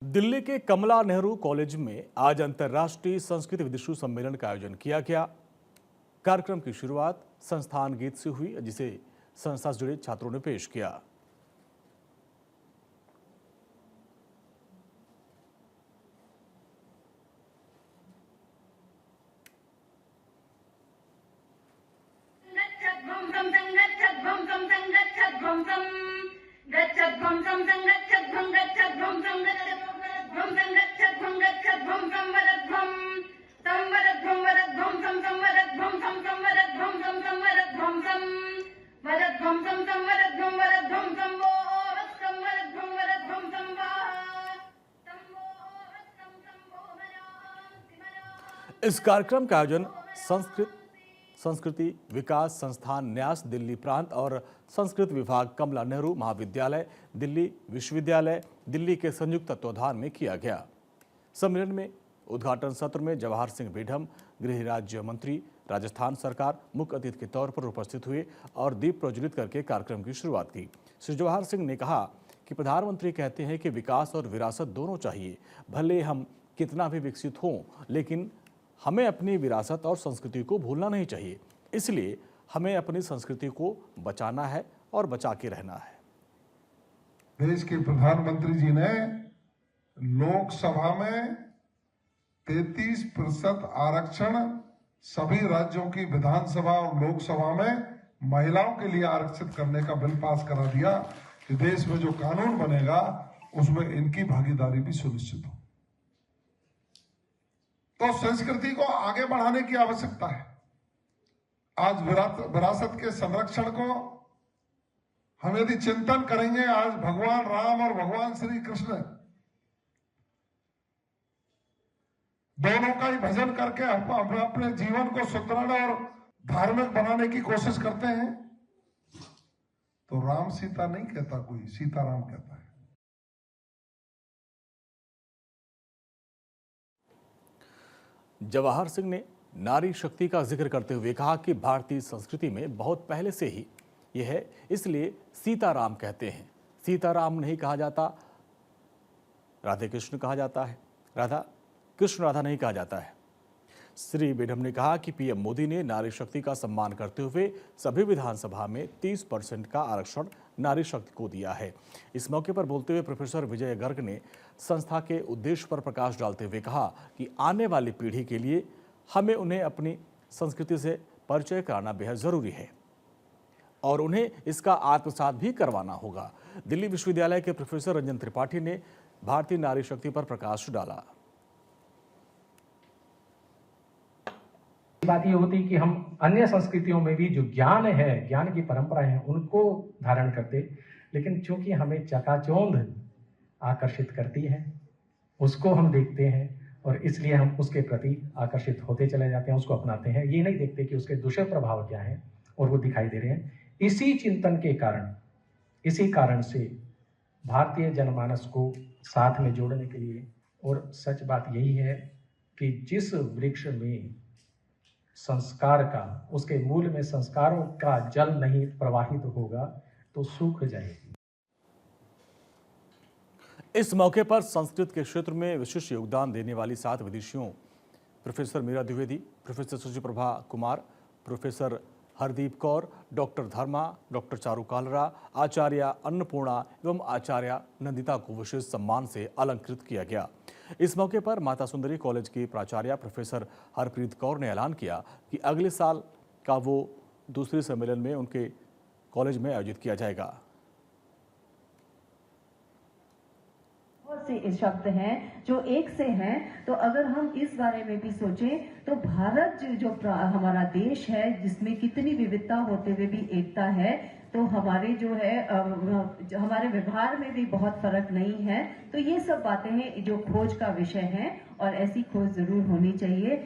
दिल्ली के कमला नेहरू कॉलेज में आज अंतर्राष्ट्रीय संस्कृत विदुषु सम्मेलन का आयोजन किया गया। कार्यक्रम की शुरुआत संस्थान गीत से हुई, जिसे संस्था से जुड़े छात्रों ने पेश किया। इस कार्यक्रम का आयोजन संस्कृति विकास संस्थान न्यास दिल्ली प्रांत और संस्कृत विभाग कमला नेहरू महाविद्यालय दिल्ली विश्वविद्यालय दिल्ली के संयुक्त तत्वाधान में किया गया। सम्मेलन में उद्घाटन सत्र में जवाहर सिंह बेढम गृह राज्य मंत्री राजस्थान सरकार मुख्य अतिथि के तौर पर उपस्थित हुए और दीप प्रज्वलित करके कार्यक्रम की शुरुआत की। श्री जवाहर सिंह ने कहा कि प्रधानमंत्री कहते हैं कि विकास और विरासत दोनों चाहिए। भले हम कितना भी विकसित हों, लेकिन हमें अपनी विरासत और संस्कृति को भूलना नहीं चाहिए। इसलिए हमें अपनी संस्कृति को बचाना है और बचा के रहना है। देश के प्रधानमंत्री जी ने लोकसभा में 33% आरक्षण सभी राज्यों की विधानसभा और लोकसभा में महिलाओं के लिए आरक्षित करने का बिल पास करा दिया कि देश में जो कानून बनेगा उसमें इनकी भागीदारी भी सुनिश्चित हो। तो संस्कृति को आगे बढ़ाने की आवश्यकता है। आज विरासत के संरक्षण को हम यदि चिंतन करेंगे, आज भगवान राम और भगवान श्री कृष्ण दोनों का ही भजन करके अपने जीवन को सुदृढ़ और धार्मिक बनाने की कोशिश करते हैं, तो राम सीता नहीं कहता कोई, सीताराम कहता है। जवाहर सिंह ने नारी शक्ति का जिक्र करते हुए कहा कि भारतीय संस्कृति में बहुत पहले से ही यह है, इसलिए सीताराम कहते हैं। सीताराम नहीं कहा जाता, राधे कृष्ण कहा जाता है, कृष्ण राधा नहीं कहा जाता है। श्री बेढम ने कहा कि पीएम मोदी ने नारी शक्ति का सम्मान करते हुए सभी विधानसभा में 30% का आरक्षण नारी शक्ति को दिया है। इस मौके पर बोलते हुए प्रोफेसर विजय गर्ग ने संस्था के उद्देश्य पर प्रकाश डालते हुए कहा कि आने वाली पीढ़ी के लिए हमें उन्हें अपनी संस्कृति से परिचय कराना बेहद जरूरी है और उन्हें इसका आत्मसात भी करवाना होगा। दिल्ली विश्वविद्यालय के प्रोफेसर रंजन त्रिपाठी ने भारतीय नारी शक्ति पर प्रकाश डाला। बात ये होती कि हम अन्य संस्कृतियों में भी जो ज्ञान है, ज्ञान की परंपरा है, उनको धारण करते, लेकिन चूंकि हमें चकाचौंध आकर्षित करती है, उसको हम देखते हैं और इसलिए हम उसके प्रति आकर्षित होते चले जाते हैं, उसको अपनाते हैं। ये नहीं देखते कि उसके दुष्प्रभाव क्या है और वो दिखाई दे रहे हैं। इसी चिंतन के कारण, इसी कारण से भारतीय जनमानस को साथ में जोड़ने के लिए, और सच बात यही है कि जिस वृक्ष में संस्कार का, उसके मूल में संस्कारों का जल नहीं प्रवाहित होगा तो सूख जाएगी। इस मौके पर संस्कृत के क्षेत्र में विशिष्ट योगदान देने वाली 7 विदुषियों professor Meera Dwivedi, professor Suchiprabha Kumar, professor Hardeep Kaur, doctor Dharma, doctor Charu Kalra, आचार्य अन्नपूर्णा एवं आचार्य नंदिता को विशेष सम्मान से अलंकृत किया गया। इस मौके पर माता सुंदरी कॉलेज की प्राचार्य प्रोफेसर हरप्रीत कौर ने ऐलान किया कि अगले साल का वो दूसरे सम्मेलन में उनके कॉलेज में आयोजित किया जाएगा। बहुत से शब्द हैं जो एक से हैं, तो अगर हम इस बारे में भी सोचें तो भारत जो हमारा देश है, जिसमें कितनी विविधता होते हुए भी एकता है, तो हमारे जो है हमारे व्यवहार में भी बहुत फर्क नहीं है। तो ये सब बातें हैं जो खोज का विषय है और ऐसी खोज जरूर होनी चाहिए।